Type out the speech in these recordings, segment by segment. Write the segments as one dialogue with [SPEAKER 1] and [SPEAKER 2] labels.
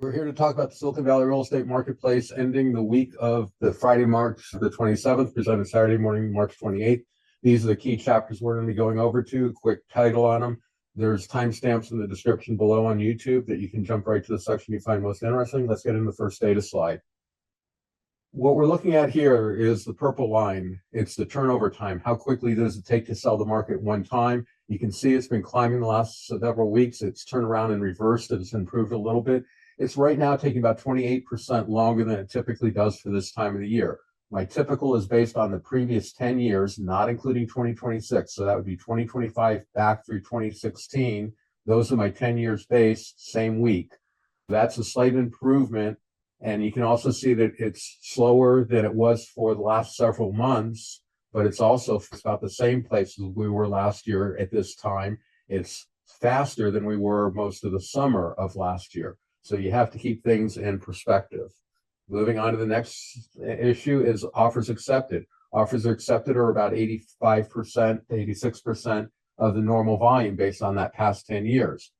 [SPEAKER 1] We're here to talk about the Silicon Valley real estate marketplace ending the week of the Friday, March the 27th, presented Saturday morning, March 28th. These are the key chapters we're going to be going over to. Quick title on them. There's timestamps in the description below on YouTube that you can jump right to the section you find most interesting. Let's get into the first data slide. What we're looking at here is the purple line. It's the turnover time. How quickly does it take to sell the market one time? You can see it's been climbing the last several weeks. It's turned around and reversed. It's improved a little bit. It's right now taking about 28% longer than it typically does for this time of the year. My typical is based on the previous 10 years, not including 2026. So that would be 2025 back through 2016. Those are my 10 years base, same week. That's a slight improvement. And you can also see that it's slower than it was for the last several months, but it's also about the same place as we were last year at this time. It's faster than we were most of the summer of last year. So you have to keep things in perspective. Moving on to the next issue is offers accepted. Offers accepted are about 85%, 86% of the normal volume based on that past 10 years.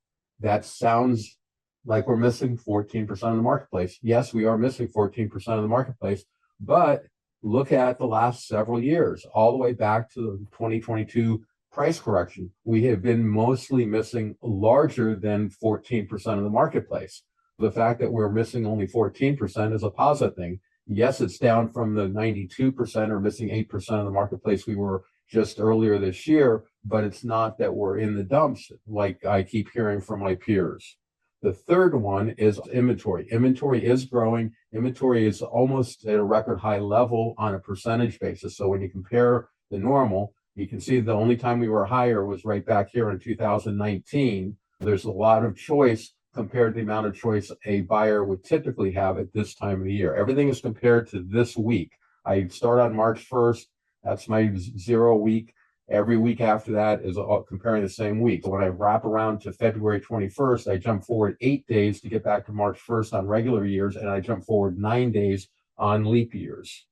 [SPEAKER 1] That sounds like we're missing 14% of the marketplace. Yes, we are missing 14% of the marketplace, but look at the last several years, all the way back to the 2022 price correction. We have been mostly missing larger than 14% of the marketplace. The fact that we're missing only 14% is a positive thing. Yes, it's down from the 92% or missing 8% of the marketplace we were just earlier this year, but it's not that we're in the dumps like I keep hearing from my peers. The third one is inventory. Inventory is growing. Inventory is almost at a record high level on a percentage basis. So when you compare the normal, you can see the only time we were higher was right back here in 2019. There's a lot of choice compared to the amount of choice a buyer would typically have at this time of the year. Everything is compared to this week. I start on March 1st. That's my 0 week. Every week after that is comparing the same week. When I wrap around to February 21st, I jump forward 8 days to get back to March 1st on regular years, and I jump forward 9 days on leap years.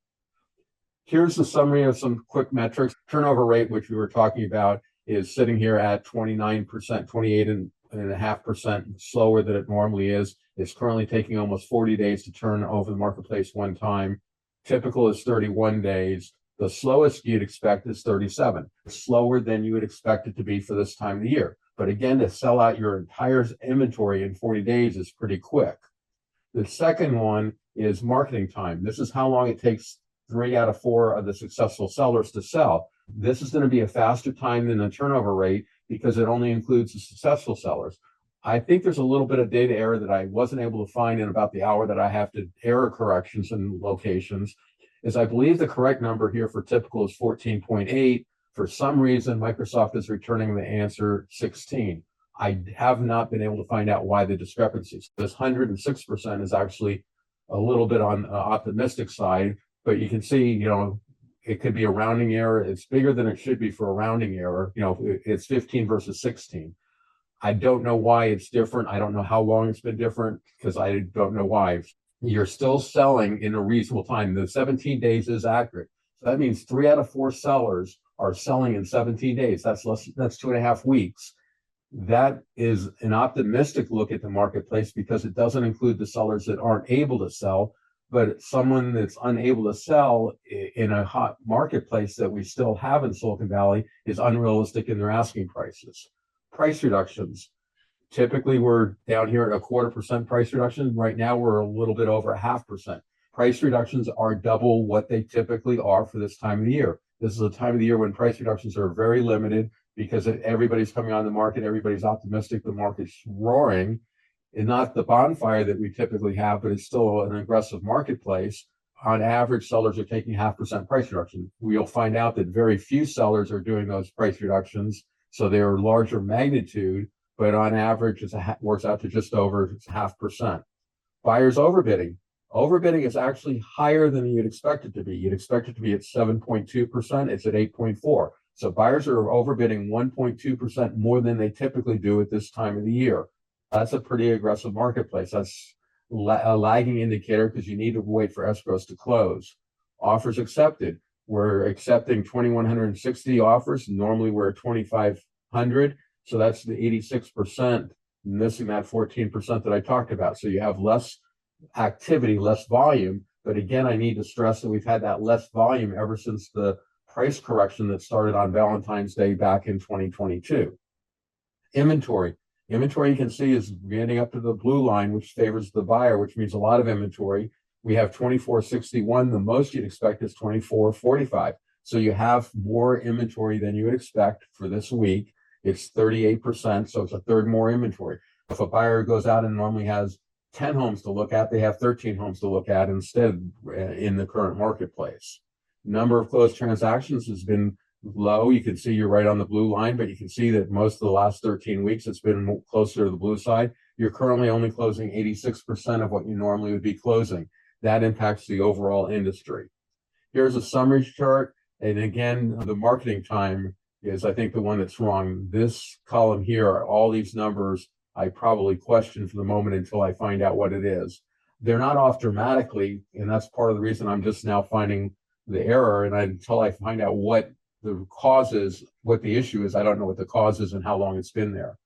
[SPEAKER 1] Here's the summary of some quick metrics. Turnover rate, which we were talking about, is sitting here at 29%, 28.5% slower than it normally is. It's currently taking almost 40 days to turn over the marketplace one time. Typical is 31 days. The slowest you'd expect is 37, slower than you would expect it to be for this time of the year. But again, to sell out your entire inventory in 40 days is pretty quick. The second one is marketing time. This is how long it takes 3 out of 4 of the successful sellers to sell. This is going to be a faster time than the turnover rate because it only includes the successful sellers. I think there's a little bit of data error that I wasn't able to find in about the hour that I have to error corrections and locations. Is I believe the correct number here for typical is 14.8. For some reason, Microsoft is returning the answer 16. I have not been able to find out why the discrepancies. This 106% is actually a little bit on the optimistic side, but you can see, it could be a rounding error. It's bigger than it should be for a rounding error. It's 15 versus 16. I don't know why it's different. I don't know how long it's been different because I don't know why. You're still selling in a reasonable time. The 17 days is accurate. So that means 3 out of 4 sellers are selling in 17 days. That's 2.5 weeks. That is an optimistic look at the marketplace because it doesn't include the sellers that aren't able to sell, but someone that's unable to sell in a hot marketplace that we still have in Silicon Valley is unrealistic in their asking prices. Price reductions. Typically, we're down here at 0.25% price reduction. Right now, we're a little bit over 0.5%. Price reductions are double what they typically are for this time of the year. This is a time of the year when price reductions are very limited because everybody's coming on the market. Everybody's optimistic. The market's roaring. And not the bonfire that we typically have, but it's still an aggressive marketplace. On average, sellers are taking 0.5% price reduction. We'll find out that very few sellers are doing those price reductions, so they're larger magnitude. But on average, it works out to just over 0.5%. Buyers overbidding. Overbidding is actually higher than you'd expect it to be. You'd expect it to be at 7.2%. It's at 8.4%. So buyers are overbidding 1.2% more than they typically do at this time of the year. That's a pretty aggressive marketplace. That's a lagging indicator because you need to wait for escrows to close. Offers accepted. We're accepting 2,160 offers. Normally we're at 2,500. So that's the 86% missing that 14% that I talked about. So you have less activity, less volume. But again, I need to stress that we've had that less volume ever since the price correction that started on Valentine's Day back in 2022. Inventory. Inventory, you can see, is getting up to the blue line, which favors the buyer, which means a lot of inventory. We have 2461. The most you'd expect is 2445. So you have more inventory than you would expect for this week. It's 38%, so it's a third more inventory. If a buyer goes out and normally has 10 homes to look at, they have 13 homes to look at instead in the current marketplace. Number of closed transactions has been low. You can see you're right on the blue line, but you can see that most of the last 13 weeks, it's been closer to the blue side. You're currently only closing 86% of what you normally would be closing. That impacts the overall industry. Here's a summary chart. And again, the marketing time is, I think, the one that's wrong. This column here are all these numbers I probably question for the moment until I find out what it is. They're not off dramatically, and that's part of the reason I'm just now finding the error. And until I find out what the cause is, what the issue is, I don't know what the cause is and how long it's been there.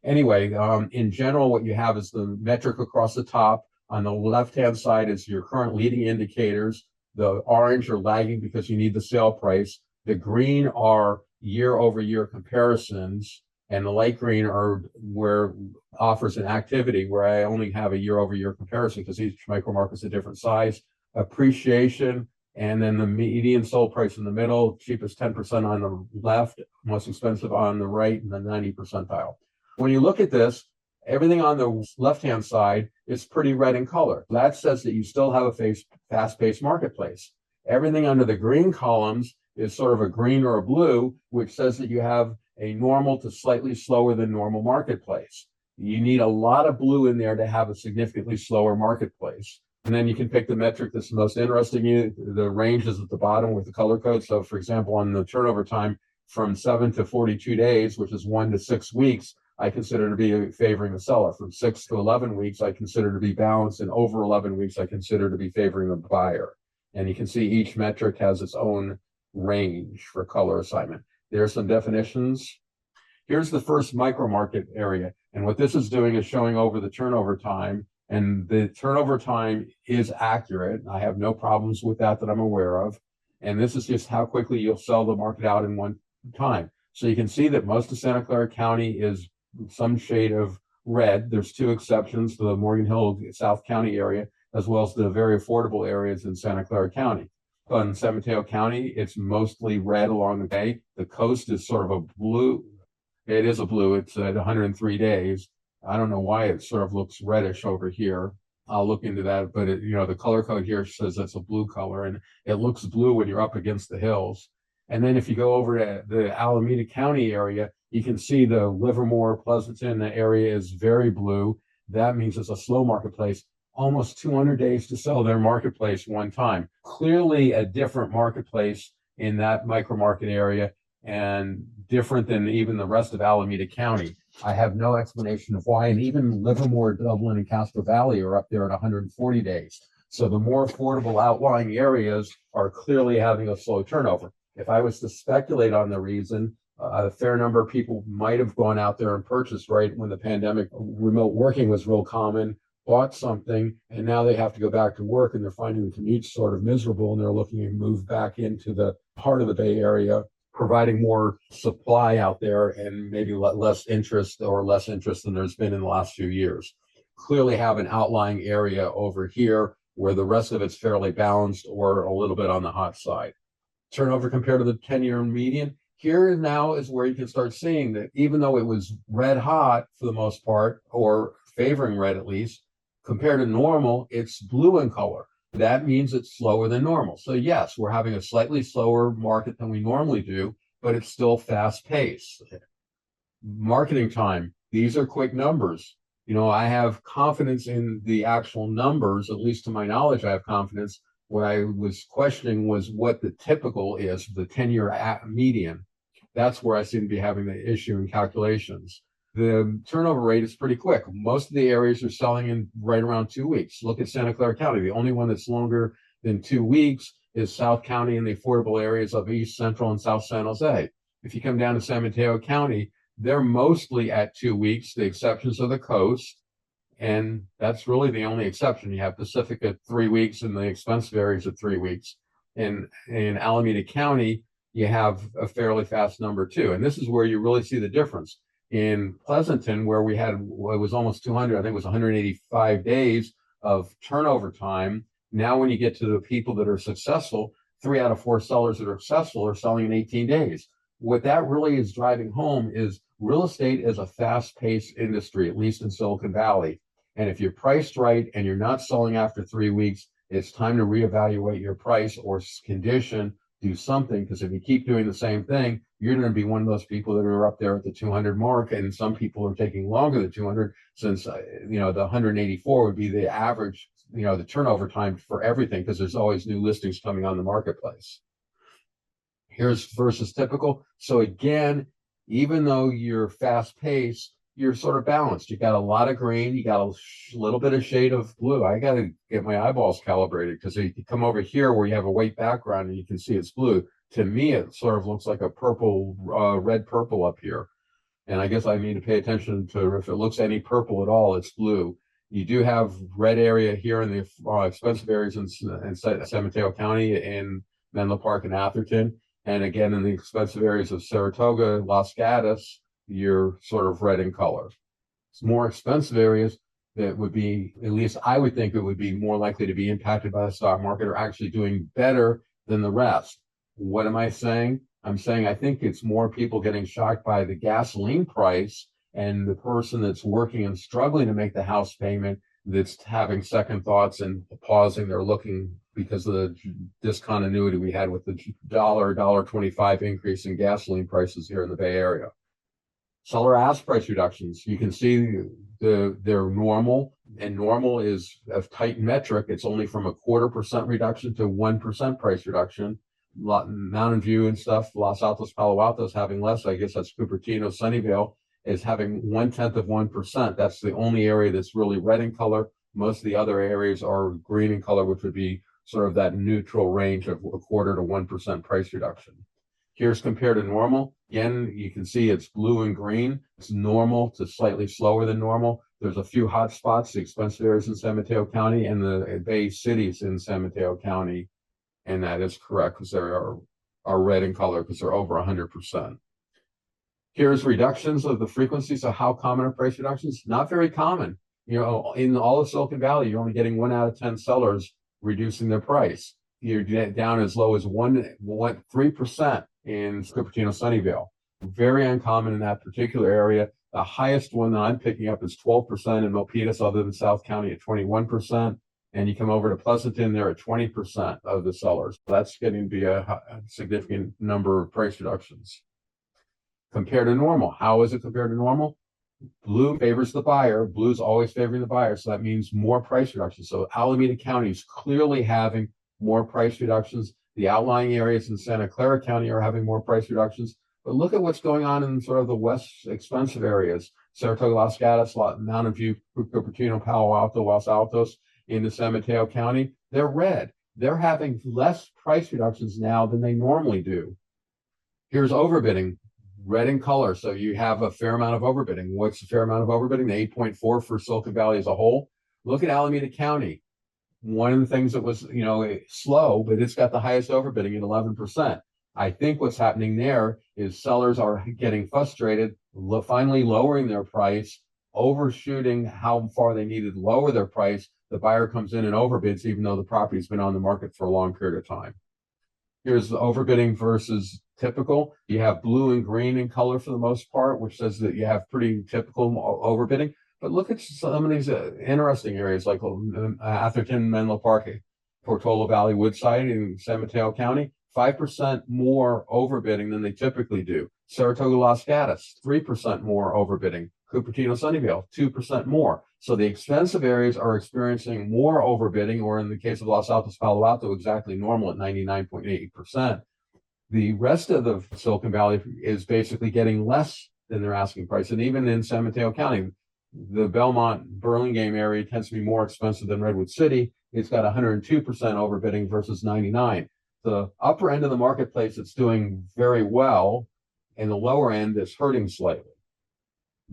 [SPEAKER 1] Anyway, in general, what you have is the metric across the top. On the left-hand side is your current leading indicators. The orange are lagging because you need the sale price. The green are year-over-year comparisons, and the light green are where offers and activity, where I only have a year-over-year comparison because each micro market's a different size. Appreciation, and then the median sold price in the middle, cheapest 10% on the left, most expensive on the right, and the 90 percentile. When you look at this, everything on the left-hand side is pretty red in color. That says that you still have a fast-paced marketplace. Everything under the green columns is sort of a green or a blue, which says that you have a normal to slightly slower than normal marketplace. You need a lot of blue in there to have a significantly slower marketplace. And then you can pick the metric that's most interesting you. The range is at the bottom with the color code. So for example, on the turnover time from 7 to 42 days, which is 1 to 6 weeks, I consider to be favoring the seller. From 6 to 11 weeks, I consider to be balanced. And over 11 weeks, I consider to be favoring the buyer. And you can see each metric has its own range for color assignment. There are some definitions. Here's the first micro market area. And what this is doing is showing over the turnover time. And the turnover time is accurate. I have no problems with that I'm aware of. And this is just how quickly you'll sell the market out in one time. So you can see that most of Santa Clara County is some shade of red. There's 2 exceptions, the Morgan Hill South County area, as well as the very affordable areas in Santa Clara County. But in San Mateo County, it's mostly red along the bay. The coast is sort of a blue. It is a blue. It's at 103 days. I don't know why it sort of looks reddish over here. I'll look into that, but the color code here says that's a blue color, and it looks blue when you're up against the hills. And then if you go over to the Alameda County area, you can see the Livermore, Pleasanton area is very blue. That means it's a slow marketplace. Almost 200 days to sell their marketplace one time. Clearly a different marketplace in that micro market area and different than even the rest of Alameda County. I have no explanation of why. And even Livermore, Dublin, and Castro Valley are up there at 140 days. So the more affordable outlying areas are clearly having a slow turnover. If I was to speculate on the reason, a fair number of people might have gone out there and purchased right when the pandemic, remote working was real common, bought something, and now they have to go back to work and they're finding the commute sort of miserable, and they're looking to move back into the heart of the Bay Area, providing more supply out there and maybe less interest than there's been in the last few years. Clearly have an outlying area over here where the rest of it's fairly balanced or a little bit on the hot side. Turnover compared to the 10-year median. Here now is where you can start seeing that even though it was red hot for the most part, or favoring red at least, compared to normal, it's blue in color. That means it's slower than normal. So yes, we're having a slightly slower market than we normally do, but it's still fast paced. Marketing time. These are quick numbers. I have confidence in the actual numbers, at least to my knowledge, I have confidence. What I was questioning was what the typical is, the 10-year median. That's where I seem to be having the issue in calculations. The turnover rate is pretty quick. Most of the areas are selling in right around 2 weeks. Look at Santa Clara County. The only one that's longer than 2 weeks is South County and the affordable areas of East Central and South San Jose. If you come down to San Mateo County, they're mostly at 2 weeks. The exceptions are the coast. And that's really the only exception. You have Pacific at 3 weeks and the expensive areas at 3 weeks. And in Alameda County, you have a fairly fast number too. And this is where you really see the difference. In Pleasanton, where we had, well, it was almost 200, I think it was 185 days of turnover time. Now, when you get to the people that are successful, 3 out of 4 sellers that are successful are selling in 18 days. What that really is driving home is real estate is a fast-paced industry, at least in Silicon Valley. And if you're priced right and you're not selling after 3 weeks, it's time to reevaluate your price or condition, do something, because if you keep doing the same thing, you're going to be one of those people that are up there at the 200 mark. And some people are taking longer than 200 since, the 184 would be the average, the turnover time for everything, because there's always new listings coming on the marketplace. Here's versus typical. So again, even though you're fast paced, you're sort of balanced. You got a lot of green, you got a little bit of shade of blue. I got to get my eyeballs calibrated, because you come over here where you have a white background and you can see it's blue. To me, it sort of looks like a purple, red purple up here. And I guess I need to pay attention to, if it looks any purple at all, it's blue. You do have red area here in the expensive areas in San Mateo County, in Menlo Park and Atherton. And again, in the expensive areas of Saratoga, Los Gatos, you're sort of red in color. It's more expensive areas that would be, at least I would think it would be more likely to be impacted by the stock market, or actually doing better than the rest. What am I saying? I'm saying I think it's more people getting shocked by the gasoline price, and the person that's working and struggling to make the house payment that's having second thoughts and pausing. They're looking, because of the discontinuity we had with the $1.25 increase in gasoline prices here in the Bay Area. Seller ask price reductions. You can see they're normal, and normal is a tight metric. It's only from a 0.25% reduction to 1% price reduction. Mountain View and stuff, Los Altos, Palo Alto is having less. I guess that's Cupertino, Sunnyvale is having 1/10%. That's the only area that's really red in color. Most of the other areas are green in color, which would be sort of that neutral range of 0.25% to 1% price reduction. Here's compared to normal. Again, you can see it's blue and green. It's normal to slightly slower than normal. There's a few hot spots, the expensive areas in San Mateo County and the Bay cities in San Mateo County. And that is correct, because they are red in color, because they're over 100%. Here's reductions of the frequency. So how common are price reductions? Not very common. In all of Silicon Valley, you're only getting 1 out of 10 sellers reducing their price. You're down as low as 3% in Cupertino, Sunnyvale. Very uncommon in that particular area. The highest one that I'm picking up is 12% in Milpitas, other than South County at 21%. And you come over to Pleasanton, they're at 20% of the sellers. That's getting to be a significant number of price reductions. Compared to normal. How is it compared to normal? Blue favors the buyer. Blue's always favoring the buyer. So that means more price reductions. So Alameda County is clearly having more price reductions. The outlying areas in Santa Clara County are having more price reductions. But look at what's going on in sort of the west expensive areas. Saratoga, Los Gatos, Mountain View, Cupertino, Palo Alto, Los Altos, into San Mateo County. They're red. They're having less price reductions now than they normally do. Here's overbidding. Red in color. So you have a fair amount of overbidding. What's a fair amount of overbidding? The 8.4 for Silicon Valley as a whole. Look at Alameda County. One of the things that was, slow, but it's got the highest overbidding at 11%. I think what's happening there is sellers are getting frustrated, finally lowering their price, overshooting how far they needed to lower their price. The buyer comes in and overbids, even though the property's been on the market for a long period of time. Here's the overbidding versus typical. You have blue and green in color for the most part, which says that you have pretty typical overbidding. But look at some of these interesting areas like Atherton, Menlo Park, Portola Valley, Woodside in San Mateo County, 5% more overbidding than they typically do. Saratoga, Los Gatos, 3% more overbidding. Cupertino, Sunnyvale, 2% more. So the expensive areas are experiencing more overbidding, or in the case of Los Altos, Palo Alto, exactly normal at 99.8%. The rest of the Silicon Valley is basically getting less than their asking price. And even in San Mateo County, the Belmont Burlingame area tends to be more expensive than Redwood City. It's got 102% overbidding versus 99. The upper end of the marketplace, it's doing very well, and the lower end is hurting slightly.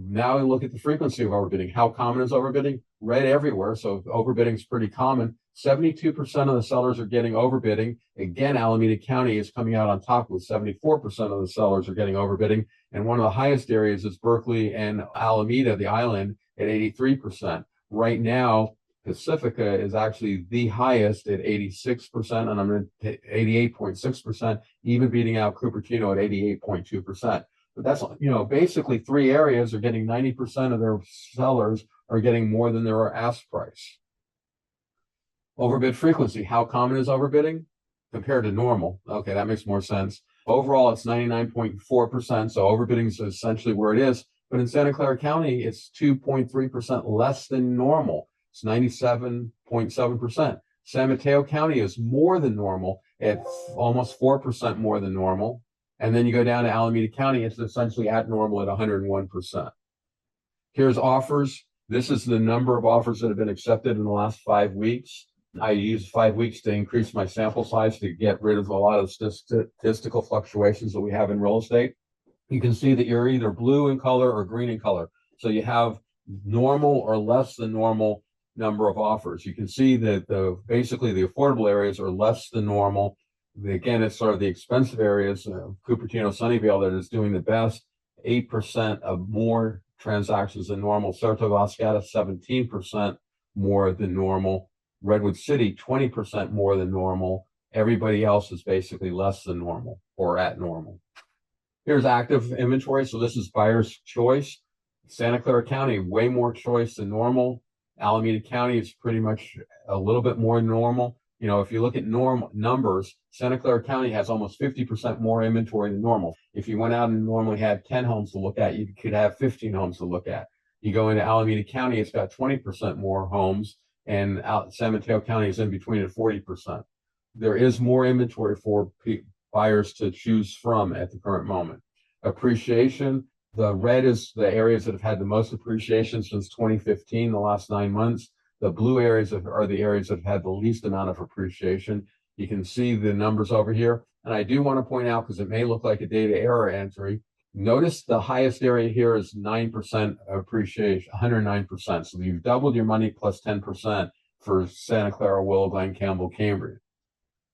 [SPEAKER 1] Now we look at the frequency of overbidding. How common is overbidding? Red everywhere. So overbidding is pretty common. 72% of the sellers are getting overbidding. Again, Alameda County is coming out on top with 74% of the sellers are getting overbidding. And one of the highest areas is Berkeley and Alameda, the island, at 83%. Right now, Pacifica is actually the highest at 86%, and I'm at 88.6%, even beating out Cupertino at 88.2%. But that's, basically 3 areas are getting 90% of their sellers are getting more than their ask price. Overbid frequency. How common is overbidding compared to normal? Okay, that makes more sense. Overall, it's 99.4%. So overbidding is essentially where it is. But in Santa Clara County, it's 2.3% less than normal. It's 97.7%. San Mateo County is more than normal at almost 4% more than normal. And then you go down to Alameda County, it's essentially at normal at 101%. Here's offers. This is the number of offers that have been accepted in the last 5 weeks. I used 5 weeks to increase my sample size to get rid of a lot of statistical fluctuations that we have in real estate. You can see that you're either blue in color or green in color. So you have normal or less than normal number of offers. You can see that basically the affordable areas are less than normal. Again, it's sort of the expensive areas, Cupertino, Sunnyvale, that is doing the best. 8% of more transactions than normal. Saratoga, Los Gatos, 17% more than normal. Redwood City, 20% more than normal. Everybody else is basically less than normal or at normal. Here's active inventory. So this is buyer's choice. Santa Clara County, way more choice than normal. Alameda County is pretty much a little bit more normal. If you look at normal numbers, Santa Clara County has almost 50% more inventory than normal. If you went out and normally had 10 homes to look at, you could have 15 homes to look at. You go into Alameda County, it's got 20% more homes, and San Mateo County is in between at 40%. There is more inventory for buyers to choose from at the current moment. Appreciation, the red is the areas that have had the most appreciation since 2015, the last 9 months. The blue areas are the areas that have had the least amount of appreciation. You can see the numbers over here. And I do want to point out, because it may look like a data error entry, notice the highest area here is 9% appreciation, 109%. So you've doubled your money plus 10% for Santa Clara, Willow Glen, Campbell, Cambria.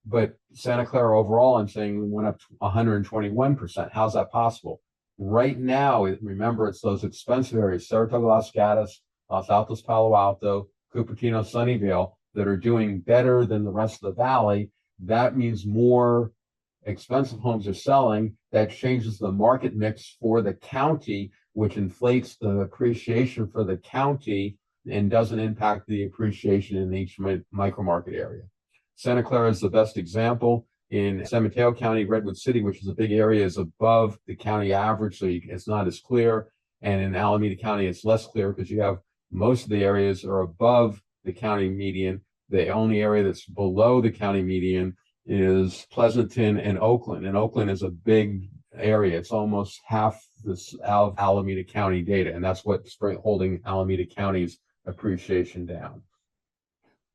[SPEAKER 1] But Santa Clara overall, I'm saying, went up to 121%. How's that possible? Right now, remember, it's those expensive areas, Saratoga, Los Gatos, Los Altos, Palo Alto, Cupertino, Sunnyvale, that are doing better than the rest of the valley. That means more expensive homes are selling. That changes the market mix for the county, which inflates the appreciation for the county and doesn't impact the appreciation in each micro market area. Santa Clara is the best example. In San Mateo County, Redwood City, which is a big area, is above the county average, so it's not as clear. And in Alameda County, it's less clear because you have most of the areas are above the county median. The only area that's below the county median is Pleasanton and Oakland. And Oakland is a big area. It's almost half this Alameda County data. And that's what's holding Alameda County's appreciation down.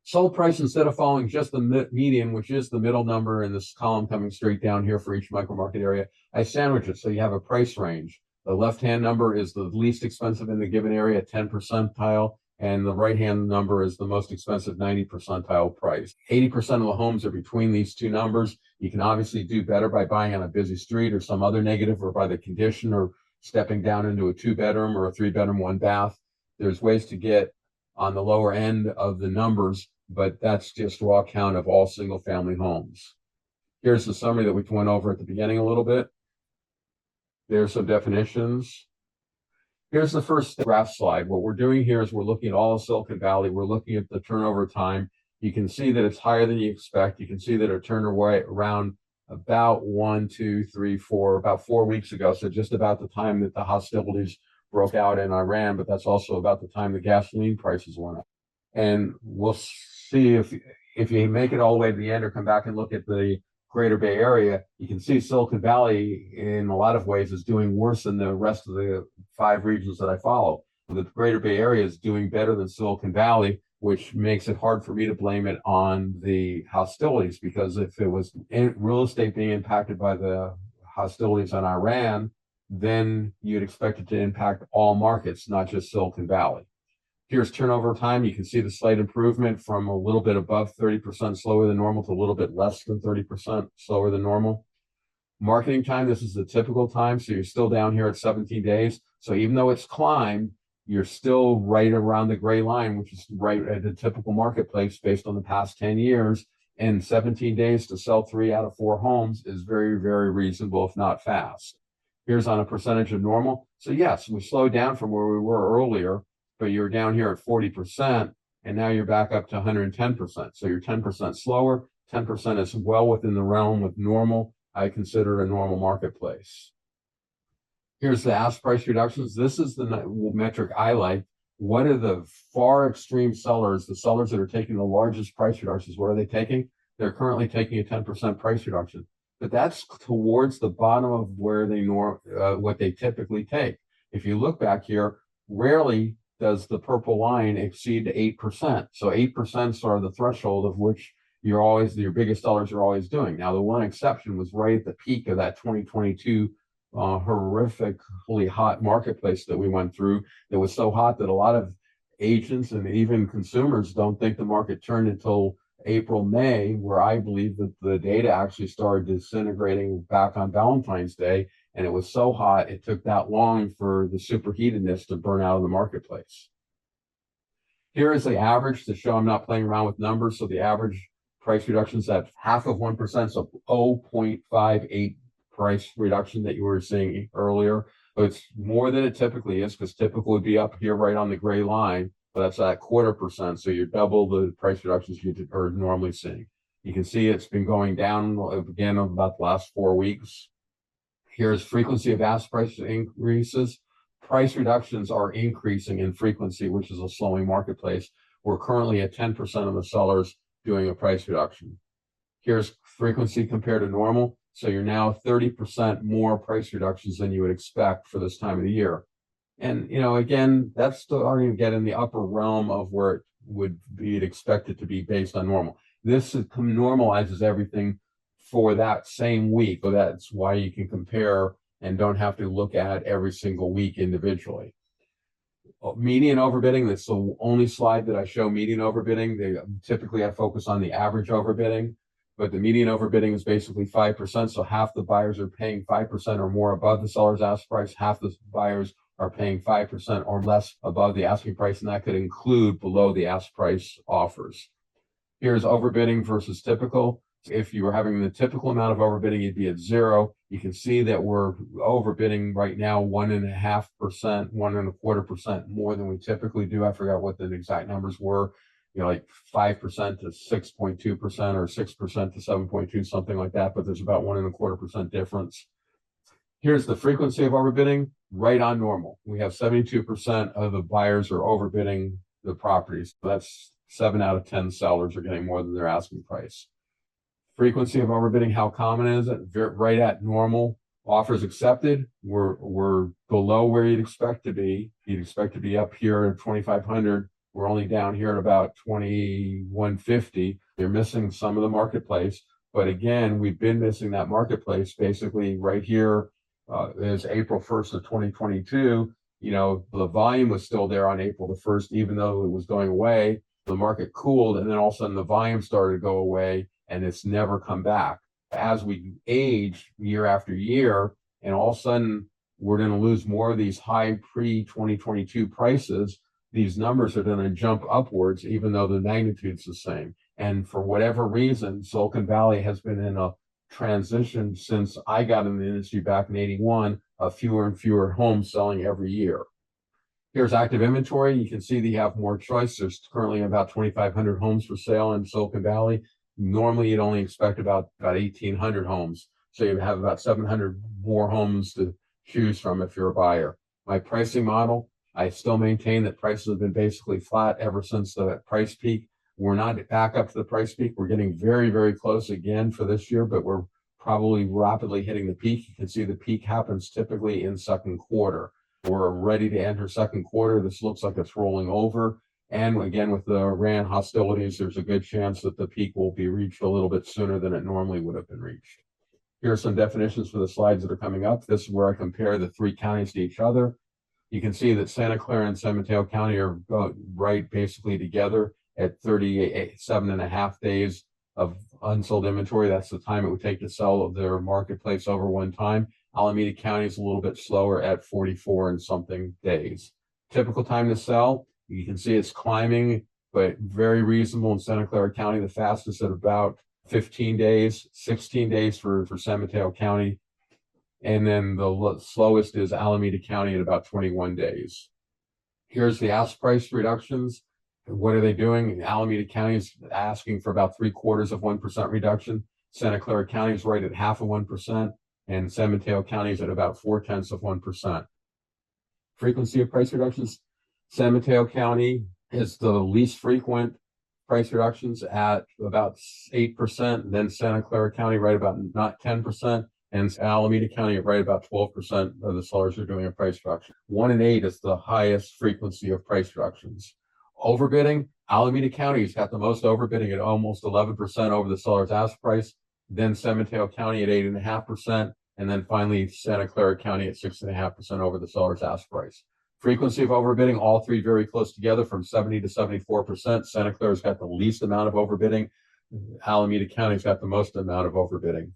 [SPEAKER 1] Sold price, instead of following just the median, which is the middle number in this column coming straight down here for each micro market area, I sandwich it so you have a price range. The left-hand number is the least expensive in the given area, 10 percentile, and the right-hand number is the most expensive, 90 percentile price. 80% of the homes are between these two numbers. You can obviously do better by buying on a busy street or some other negative, or by the condition, or stepping down into a 2-bedroom or a 3-bedroom, 1-bath. There's ways to get on the lower end of the numbers, but that's just raw count of all single-family homes. Here's the summary that we went over at the beginning a little bit. There's some definitions. Here's the first graph slide. What we're doing here is we're looking at all of Silicon Valley. We're looking at the turnover time. You can see that it's higher than you expect. You can see that it turned around about 4 weeks ago. So just about the time that the hostilities broke out in Iran, but that's also about the time the gasoline prices went up. And we'll see if you make it all the way to the end or come back and look at the Greater Bay Area, you can see Silicon Valley in a lot of ways is doing worse than the rest of the 5 regions that I follow. The Greater Bay Area is doing better than Silicon Valley, which makes it hard for me to blame it on the hostilities, because if it was real estate being impacted by the hostilities on Iran, then you'd expect it to impact all markets, not just Silicon Valley. Here's turnover time. You can see the slight improvement from a little bit above 30% slower than normal to a little bit less than 30% slower than normal. Marketing time, this is the typical time. So you're still down here at 17 days. So even though it's climbed, you're still right around the gray line, which is right at the typical marketplace based on the past 10 years. And 17 days to sell 3 out of 4 homes is very, very reasonable, if not fast. Here's on a percentage of normal. So yes, we slowed down from where we were earlier, but you're down here at 40%, and now you're back up to 110%. So you're 10% slower. 10% is well within the realm of normal. I consider a normal marketplace. Here's the ask price reductions. This is the metric I like. What are the far extreme sellers, the sellers that are taking the largest price reductions? What are they taking? They're currently taking a 10% price reduction, but that's towards the bottom of where they what they typically take. If you look back here, rarely does the purple line exceed 8%. So 8% are the threshold of which your biggest sellers are always doing. Now, the one exception was right at the peak of that 2022 horrifically hot marketplace that we went through. That was so hot that a lot of agents and even consumers don't think the market turned until April, May, where I believe that the data actually started disintegrating back on Valentine's Day. And it was so hot, it took that long for the superheatedness to burn out of the marketplace. Here is the average to show I'm not playing around with numbers. So the average price reduction is at 0.5%, so 0.58 price reduction that you were seeing earlier. But it's more than it typically is, because typical would be up here right on the gray line, but that's at 0.25%. So you're double the price reductions you are normally seeing. You can see it's been going down again over about the last 4 weeks. Here's frequency of ask price increases. Price reductions are increasing in frequency, which is a slowing marketplace. We're currently at 10% of the sellers doing a price reduction. Here's frequency compared to normal. So you're now 30% more price reductions than you would expect for this time of the year. And, again, that's starting to get in the upper realm of where it would be expected to be based on normal. This normalizes everything for that same week. So that's why you can compare and don't have to look at every single week individually. Median overbidding, that's the only slide that I show median overbidding. Typically I focus on the average overbidding, but the median overbidding is basically 5%. So half the buyers are paying 5% or more above the seller's ask price. Half the buyers are paying 5% or less above the asking price, and that could include below the ask price offers. Here's overbidding versus typical. If you were having the typical amount of overbidding, you'd be at 0. You can see that we're overbidding right now 1.5%, 1.25% more than we typically do. I forgot what the exact numbers were, like 5% to 6.2% or 6% to 7.2, something like that. But there's about 1.25% difference. Here's the frequency of overbidding, right on normal. We have 72% of the buyers are overbidding the properties. That's 7 out of 10 sellers are getting more than their asking price. Frequency of overbidding, how common is it? Right at normal. Offers accepted, we're below where you'd expect to be. You'd expect to be up here at 2,500. We're only down here at about 2,150. They're missing some of the marketplace. But again, we've been missing that marketplace basically right here. Is April 1st of 2022. The volume was still there on April the 1st, even though it was going away. The market cooled, and then all of a sudden the volume started to go away, and it's never come back. As we age year after year, and all of a sudden we're going to lose more of these high pre-2022 prices, these numbers are going to jump upwards, even though the magnitude's the same. And for whatever reason, Silicon Valley has been in a transition since I got in the industry back in '81, of fewer and fewer homes selling every year. Here's active inventory. You can see that you have more choice. There's currently about 2,500 homes for sale in Silicon Valley. Normally, you'd only expect about 1,800 homes. So you have about 700 more homes to choose from if you're a buyer. My pricing model, I still maintain that prices have been basically flat ever since the price peak. We're not back up to the price peak. We're getting very, very close again for this year, but we're probably rapidly hitting the peak. You can see the peak happens typically in second quarter. We're ready to enter second quarter. This looks like it's rolling over. And again, with the Iran hostilities, there's a good chance that the peak will be reached a little bit sooner than it normally would have been reached. Here are some definitions for the slides that are coming up. This is where I compare the three counties to each other. You can see that Santa Clara and San Mateo County are right basically together at 37.5 days of unsold inventory. That's the time it would take to sell their marketplace over one time. Alameda County is a little bit slower at 44 and something days. Typical time to sell, you can see it's climbing, but very reasonable in Santa Clara County, the fastest at about 15 days, 16 days for San Mateo County. And then the slowest is Alameda County at about 21 days. Here's the ask price reductions. What are they doing? Alameda County is asking for about 0.75% reduction. Santa Clara County is right at 0.5%, and San Mateo County is at about 0.4%. Frequency of price reductions. San Mateo County is the least frequent price reductions at about 8%. Then Santa Clara County right about not 10%. And Alameda County at right about 12% of the sellers are doing a price reduction. 1 in 8 is the highest frequency of price reductions. Overbidding, Alameda County's got the most overbidding at almost 11% over the seller's ask price. Then San Mateo County at 8.5%. And then finally Santa Clara County at 6.5% over the seller's ask price. Frequency of overbidding, all three very close together from 70 to 74%. Santa Clara's got the least amount of overbidding. Alameda County's got the most amount of overbidding.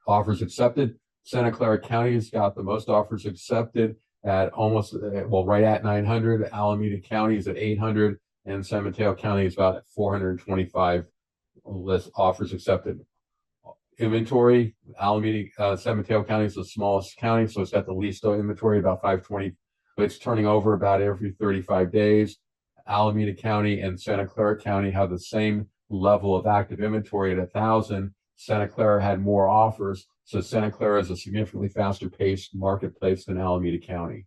[SPEAKER 1] Offers accepted. Santa Clara County's got the most offers accepted at almost, well, right at 900. Alameda County is at 800, and San Mateo County is about 425 list offers accepted. Inventory, San Mateo County is the smallest county, so it's got the least inventory, about 520. It's turning over about every 35 days. Alameda County and Santa Clara County have the same level of active inventory at 1,000. Santa Clara had more offers, so Santa Clara is a significantly faster paced marketplace than Alameda County.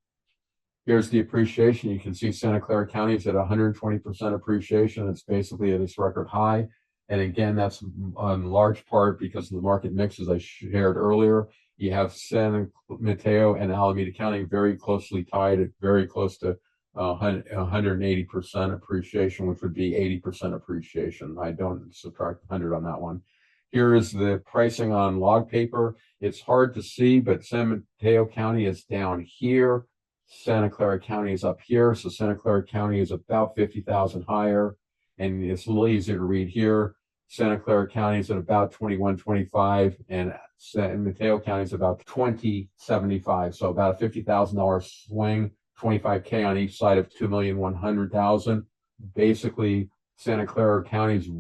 [SPEAKER 1] Here's the appreciation. You can see Santa Clara County is at 120% appreciation. It's basically at its record high. And again, that's in large part because of the market mix, as I shared earlier. You have San Mateo and Alameda County very closely tied at very close to 180% appreciation, which would be 80% appreciation. I don't subtract 100 on that one. Here is the pricing on log paper. It's hard to see, but San Mateo County is down here. Santa Clara County is up here. So Santa Clara County is about 50,000 higher, and it's a little easier to read here. Santa Clara County is at about 21.25, and San Mateo County is about 20.75. So about a $50,000 swing, 25K on each side of 2,100,000. Basically, Santa Clara County is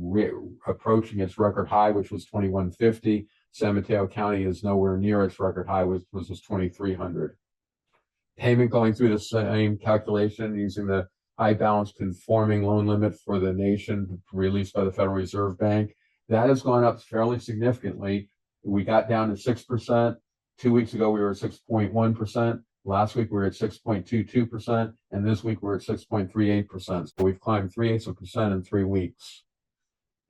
[SPEAKER 1] approaching its record high, which was 2150. San Mateo County is nowhere near its record high, which was 2300. Payment going through the same calculation using the high balance conforming loan limit for the nation released by the Federal Reserve Bank. That has gone up fairly significantly. We got down to 6%. 2 weeks ago, we were at 6.1%. Last week, we were at 6.22%, and this week we're at 6.38%. So we've climbed 0.3% in 3 weeks.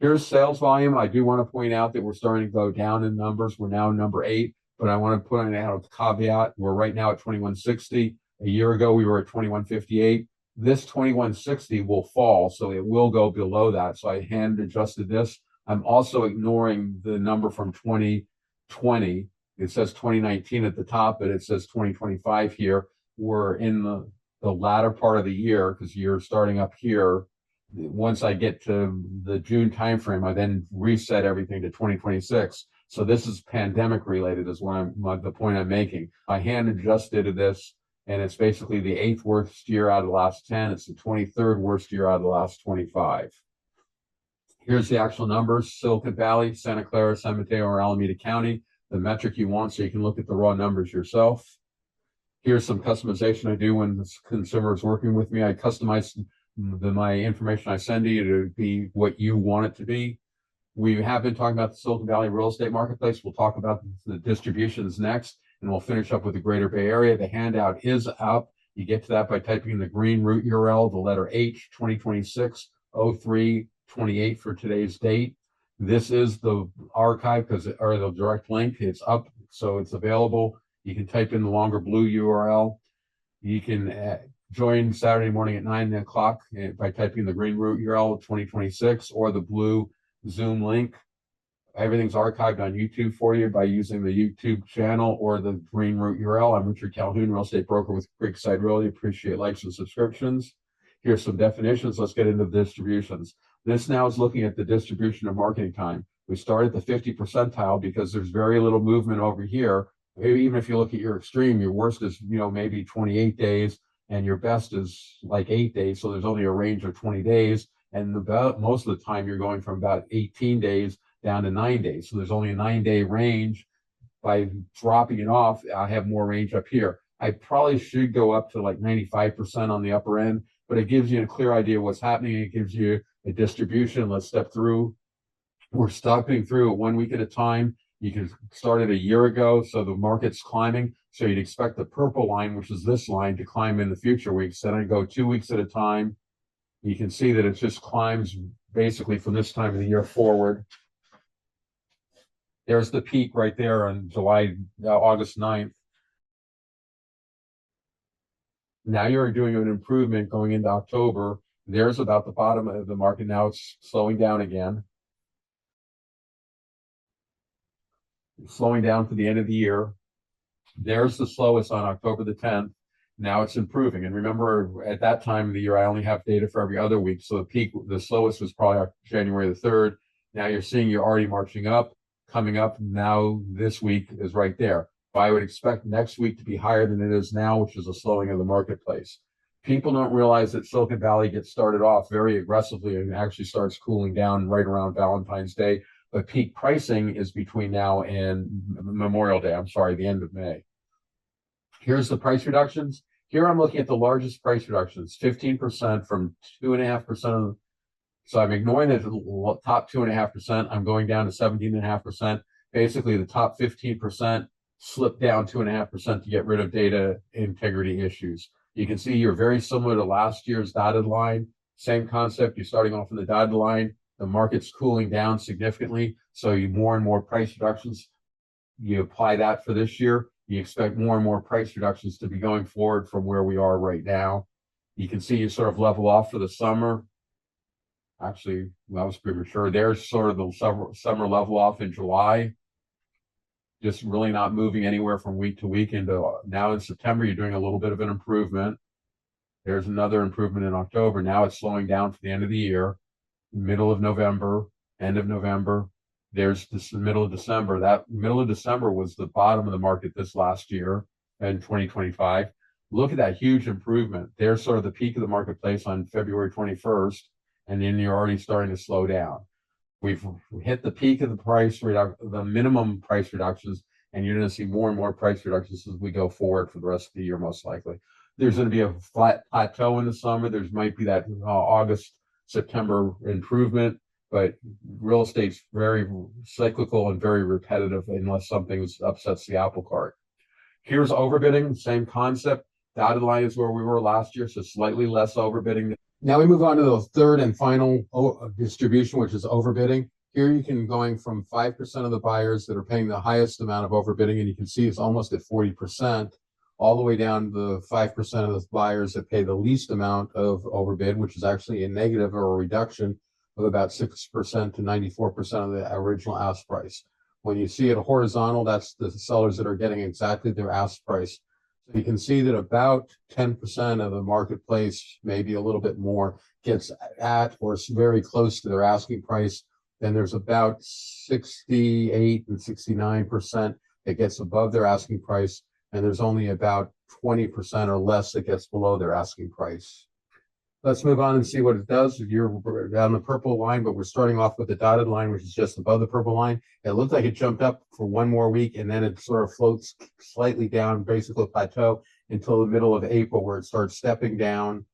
[SPEAKER 1] Here's sales volume. I do want to point out that we're starting to go down in numbers. We're now number 8, but I want to put out a caveat. We're right now at 2160. A year ago, we were at 2158. This 2160 will fall, so it will go below that. So I hand adjusted this. I'm also ignoring the number from 2020. It says 2019 at the top, but it says 2025 here. We're in the latter part of the year because you're starting up here. Once I get to the June timeframe, I then reset everything to 2026. So this is pandemic related is the point I'm making. I hand adjusted this, and it's basically the 8th worst year out of the last 10. It's the 23rd worst year out of the last 25. Here's the actual numbers. Silicon Valley, Santa Clara, San Mateo, or Alameda County. The metric you want so you can look at the raw numbers yourself. Here's some customization I do when the consumer is working with me. I customize my information I send to you to be what you want it to be. We have been talking about the Silicon Valley real estate marketplace. We'll talk about the distributions next, and we'll finish up with the Greater Bay Area. The handout is up. You get to that by typing in the green root URL, the letter H, 2026-03-28 for today's date. This is the archive or the direct link. It's up, so it's available. You can type in the longer blue URL. You can join Saturday morning at 9 o'clock by typing the green root URL 2026 or the blue Zoom link. Everything's archived on YouTube for you by using the YouTube channel or the green root URL. I'm Richard Calhoun, real estate broker with Creekside Realty. Appreciate likes and subscriptions. Here's some definitions. Let's get into the distributions. This now is looking at the distribution of marketing time. We start at the 50 percentile because there's very little movement over here. Even if you look at your extreme, your worst is, maybe 28 days and your best is like 8 days. So there's only a range of 20 days. And most of the time you're going from about 18 days down to 9 days. So there's only a 9-day range. By dropping it off, I have more range up here. I probably should go up to like 95% on the upper end, but it gives you a clear idea of what's happening. It gives you a distribution. Let's step through. We're stepping through it 1 week at a time. You can start it a year ago, so the market's climbing. So you'd expect the purple line, which is this line, to climb in the future weeks. Then I go 2 weeks at a time. You can see that it just climbs basically from this time of the year forward. There's the peak right there on August 9th. Now you're doing an improvement going into October. There's about the bottom of the market. Now it's slowing down again. Slowing down to the end of the year. There's the slowest on October the 10th. Now it's improving. And remember, at that time of the year, I only have data for every other week. So the peak, the slowest was probably January the 3rd. Now you're seeing you're already marching up, coming up. Now this week is right there. I would expect next week to be higher than it is now, which is a slowing of the marketplace. People don't realize that Silicon Valley gets started off very aggressively and actually starts cooling down right around Valentine's Day. But peak pricing is between now and Memorial Day. I'm sorry, the end of May. Here's the price reductions. Here I'm looking at the largest price reductions, 15% from 2.5% of. So I'm ignoring the top 2.5%. I'm going down to 17.5%. Basically, the top 15% slipped down 2.5% to get rid of data integrity issues. You can see you're very similar to last year's dotted line. Same concept. You're starting off in the dotted line. The market's cooling down significantly, so more and more price reductions. You apply that for this year. You expect more and more price reductions to be going forward from where we are right now. You can see you sort of level off for the summer. Actually, that was premature. There's sort of the summer level off in July. Just really not moving anywhere from week to week. Into now in September, you're doing a little bit of an improvement. There's another improvement in October. Now it's slowing down for the end of the year. Middle of November, end of November. There's this middle of December. That middle of December was the bottom of the market this last year in 2025. Look at that huge improvement. There's sort of the peak of the marketplace on February 21st, and then you're already starting to slow down. We've hit the peak of the minimum price reductions, and you're going to see more and more price reductions as we go forward for the rest of the year, most likely. There's going to be a flat plateau in the summer. There might be that August, September improvement, but real estate's very cyclical and very repetitive unless something upsets the apple cart. Here's overbidding, same concept. Dotted line is where we were last year, so slightly less overbidding. Now we move on to the third and final distribution, which is overbidding. Here you can going from 5% of the buyers that are paying the highest amount of overbidding, and you can see it's almost at 40%, all the way down to the 5% of the buyers that pay the least amount of overbid, which is actually a negative or a reduction of about 6% to 94% of the original ask price. When you see it horizontal, that's the sellers that are getting exactly their ask price. So you can see that about 10% of the marketplace, maybe a little bit more, gets at or very close to their asking price. Then there's about 68 and 69% that gets above their asking price. And there's only about 20% or less that gets below their asking price. Let's move on and see what it does. You're down the purple line, but we're starting off with the dotted line, which is just above the purple line. It looked like it jumped up for one more week, and then it sort of floats slightly down, basically plateau, until the middle of April, where it starts stepping down.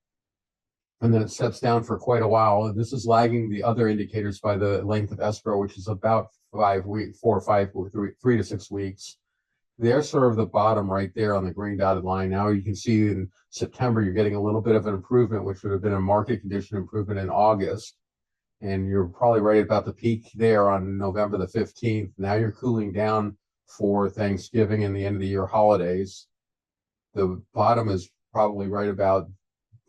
[SPEAKER 1] And then it steps down for quite a while. And this is lagging the other indicators by the length of escrow, which is about 3 to 6 weeks. They're sort of the bottom right there on the green dotted line. Now you can see in September, you're getting a little bit of an improvement, which would have been a market condition improvement in August. And you're probably right about the peak there on November the 15th. Now you're cooling down for Thanksgiving and the end of the year holidays. The bottom is probably right about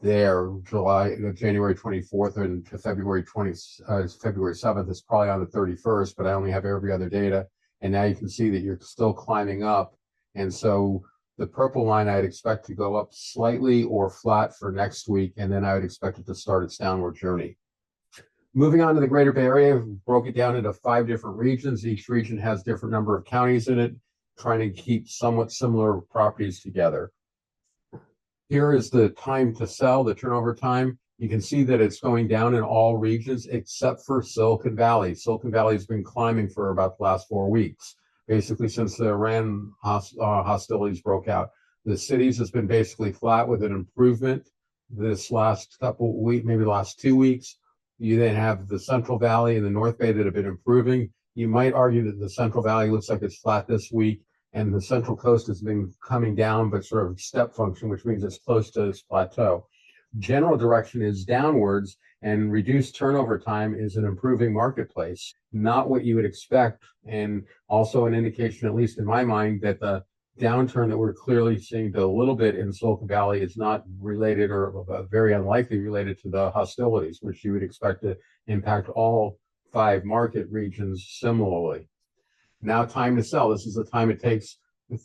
[SPEAKER 1] there, January 24th and to February 7th. It's probably on the 31st, but I only have every other data. And now you can see that you're still climbing up. And so the purple line, I'd expect to go up slightly or flat for next week. And then I would expect it to start its downward journey. Moving on to the Greater Bay Area, we broke it down into 5 different regions. Each region has different number of counties in it, trying to keep somewhat similar properties together. Here is the time to sell, the turnover time. You can see that it's going down in all regions except for Silicon Valley. Silicon Valley has been climbing for about the last 4 weeks, basically since the Iran hostilities broke out. The cities has been basically flat with an improvement this last couple of weeks, maybe the last 2 weeks. You then have the Central Valley and the North Bay that have been improving. You might argue that the Central Valley looks like it's flat this week, and the Central Coast has been coming down, but sort of step function, which means it's close to its plateau. General direction is downwards, and reduced turnover time is an improving marketplace, not what you would expect, and also an indication, at least in my mind, that the downturn that we're clearly seeing a little bit in Silicon Valley is not related, or very unlikely related, to the hostilities, which you would expect to impact all 5 market regions similarly. Now, time to sell. This is the time it takes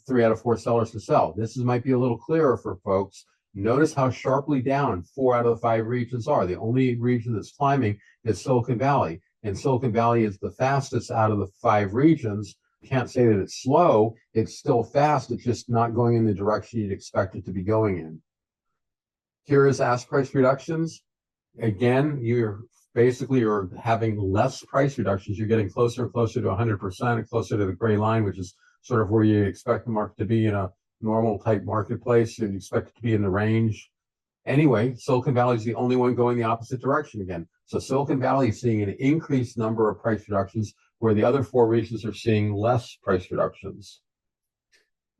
[SPEAKER 1] 3 out of 4 sellers to sell. This might be a little clearer for folks. Notice how sharply down 4 out of the 5 regions are. The only region that's climbing is Silicon Valley, and Silicon Valley is the fastest out of the 5 regions. Can't say that it's slow. It's still fast. It's just not going in the direction you'd expect it to be going in. Here is ask price reductions. Again, you're having less price reductions. You're getting closer and closer to 100% and closer to the gray line, which is sort of where you expect the market to be in a normal type marketplace. You expect it to be in the range. Anyway, Silicon Valley is the only one going the opposite direction again. So Silicon Valley is seeing an increased number of price reductions, where the other 4 regions are seeing less price reductions.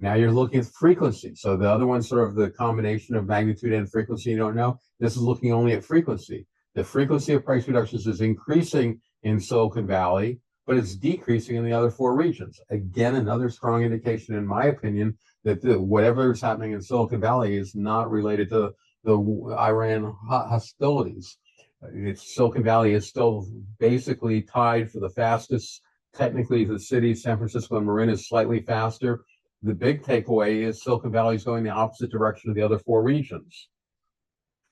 [SPEAKER 1] Now you're looking at frequency. So the other one's sort of the combination of magnitude and frequency you don't know. This is looking only at frequency. The frequency of price reductions is increasing in Silicon Valley, but it's decreasing in the other 4 regions. Again, another strong indication, in my opinion, that whatever is happening in Silicon Valley is not related to the Iran hostilities. Silicon Valley is still basically tied for the fastest. Technically, the cities, San Francisco and Marin, is slightly faster. The big takeaway is Silicon Valley is going the opposite direction of the other 4 regions.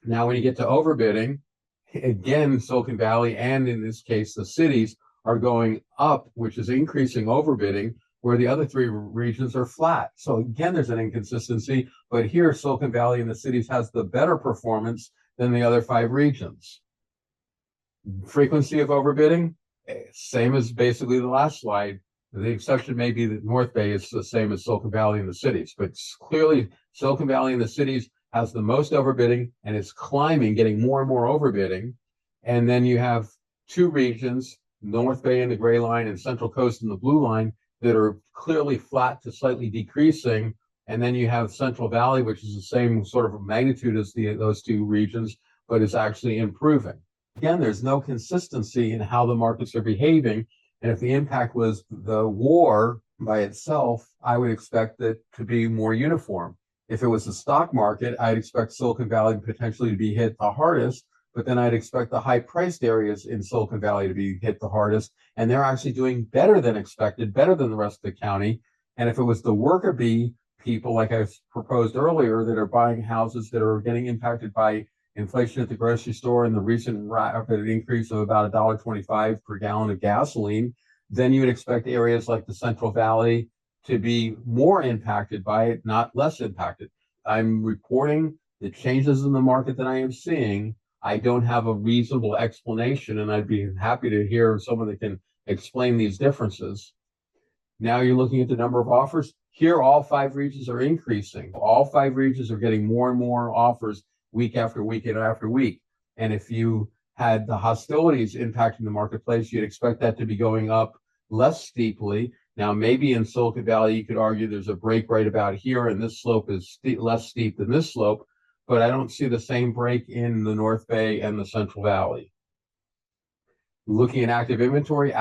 [SPEAKER 1] Now, when you get to overbidding, again, Silicon Valley, and in this case, the cities, are going up, which is increasing overbidding, where the other 3 regions are flat. So again, there's an inconsistency, but here Silicon Valley and the cities has the better performance than the other 5 regions. Frequency of overbidding, same as basically the last slide. The exception may be that North Bay is the same as Silicon Valley and the cities, but clearly Silicon Valley and the cities has the most overbidding, and it's climbing, getting more and more overbidding. And then you have 2 regions, North Bay in the gray line and Central Coast in the blue line, that are clearly flat to slightly decreasing. And then you have Central Valley, which is the same sort of magnitude as those 2 regions, but is actually improving. Again, there's no consistency in how the markets are behaving. And if the impact was the war by itself, I would expect it to be more uniform. If it was the stock market, I'd expect Silicon Valley potentially to be hit the hardest, but then I'd expect the high-priced areas in Silicon Valley to be hit the hardest, and they're actually doing better than expected, better than the rest of the county. And if it was the worker bee people, like I proposed earlier, that are buying houses that are getting impacted by inflation at the grocery store and the recent rapid increase of about $1.25 per gallon of gasoline, then you would expect areas like the Central Valley to be more impacted by it, not less impacted. I'm reporting the changes in the market that I am seeing. I don't have a reasonable explanation, and I'd be happy to hear someone that can explain these differences. Now you're looking at the number of offers. Here, all 5 regions are increasing. All 5 regions are getting more and more offers week after week and after week. And if you had the hostilities impacting the marketplace, you'd expect that to be going up less steeply. Now, maybe in Silicon Valley, you could argue there's a break right about here, and this slope is less steep than this slope, but I don't see the same break in the North Bay and the Central Valley. Looking at active inventory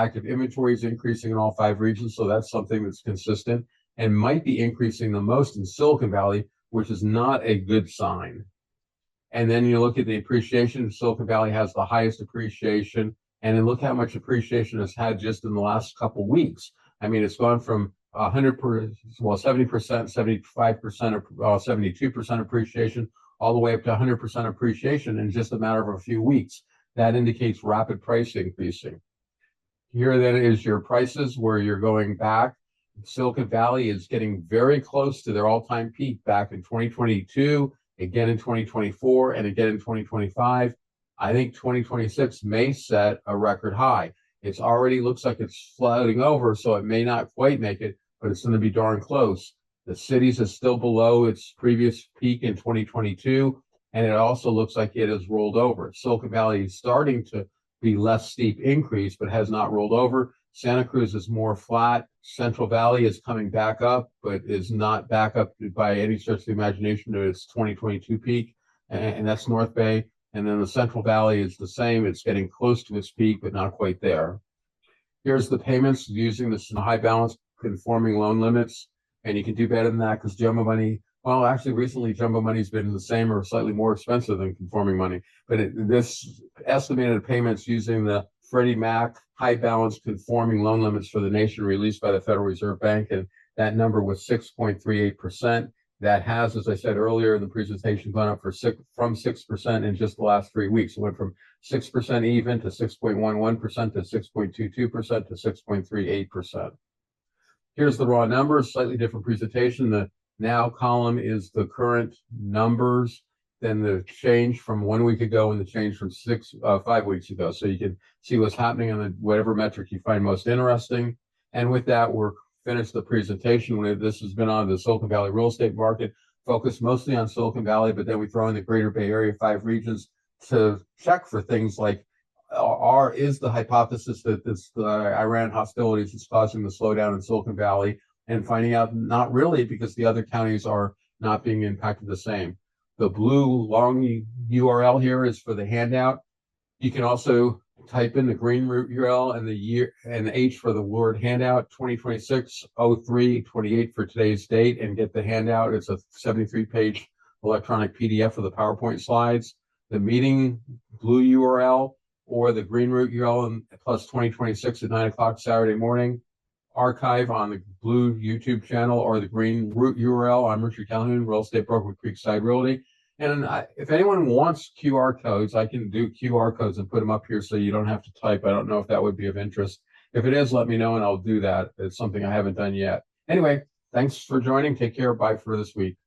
[SPEAKER 1] is increasing in all 5 regions, so that's something that's consistent and might be increasing the most in Silicon Valley, which is not a good sign. And then you look at the appreciation. Silicon Valley has the highest appreciation. And then look how much appreciation it's had just in the last couple weeks. I mean, it's gone from 100%, well, 70%, 75%, 72% appreciation, all the way up to 100% appreciation in just a matter of a few weeks. That indicates rapid price increasing. Here then is your prices where you're going back. Silicon Valley is getting very close to their all-time peak back in 2022, again in 2024, and again in 2025. I think 2026 may set a record high. It's already looks like it's floating over, so it may not quite make it, but it's going to be darn close. The cities is still below its previous peak in 2022, and it also looks like it has rolled over. Silicon Valley is starting to be less steep increase, but has not rolled over. Santa Cruz is more flat. Central Valley is coming back up, but is not back up by any stretch of the imagination to its 2022 peak, and that's North Bay. And then the Central Valley is the same. It's getting close to its peak, but not quite there. Here's the payments using the high balance conforming loan limits, and you can do better than that because jumbo money, well, actually recently jumbo money's been the same or slightly more expensive than conforming money, but this estimated payments using the Freddie Mac high balance conforming loan limits for the nation released by the Federal Reserve Bank, and that number was 6.38%. That has, as I said earlier in the presentation, gone up from 6% in just the last 3 weeks. It went from 6% even to 6.11% to 6.22% to 6.38%. Here's the raw numbers, slightly different presentation. The now column is the current numbers, then the change from 1 week ago and the change from 5 weeks ago. So you can see what's happening on whatever metric you find most interesting. And with that, we're finished the presentation. This has been on the Silicon Valley real estate market, focused mostly on Silicon Valley, but then we throw in the Greater Bay Area 5 regions to check for things like, is the hypothesis that the Iran hostilities is causing the slowdown in Silicon Valley, and finding out not really, because the other counties are not being impacted the same. The blue long URL here is for the handout. You can also type in the green URL and the year and the H for the word handout, 2026-03-28 for today's date, and get the handout. It's a 73-page electronic PDF of the PowerPoint slides. The meeting blue URL or the green root URL and plus 2026 at 9 o'clock Saturday morning. Archive on the blue YouTube channel or the green root URL. I'm Richard Calhoun, real estate broker with Creekside Realty. And if anyone wants QR codes, I can do QR codes and put them up here so you don't have to type. I don't know if that would be of interest. If it is, let me know and I'll do that. It's something I haven't done yet. Anyway, thanks for joining. Take care. Bye for this week.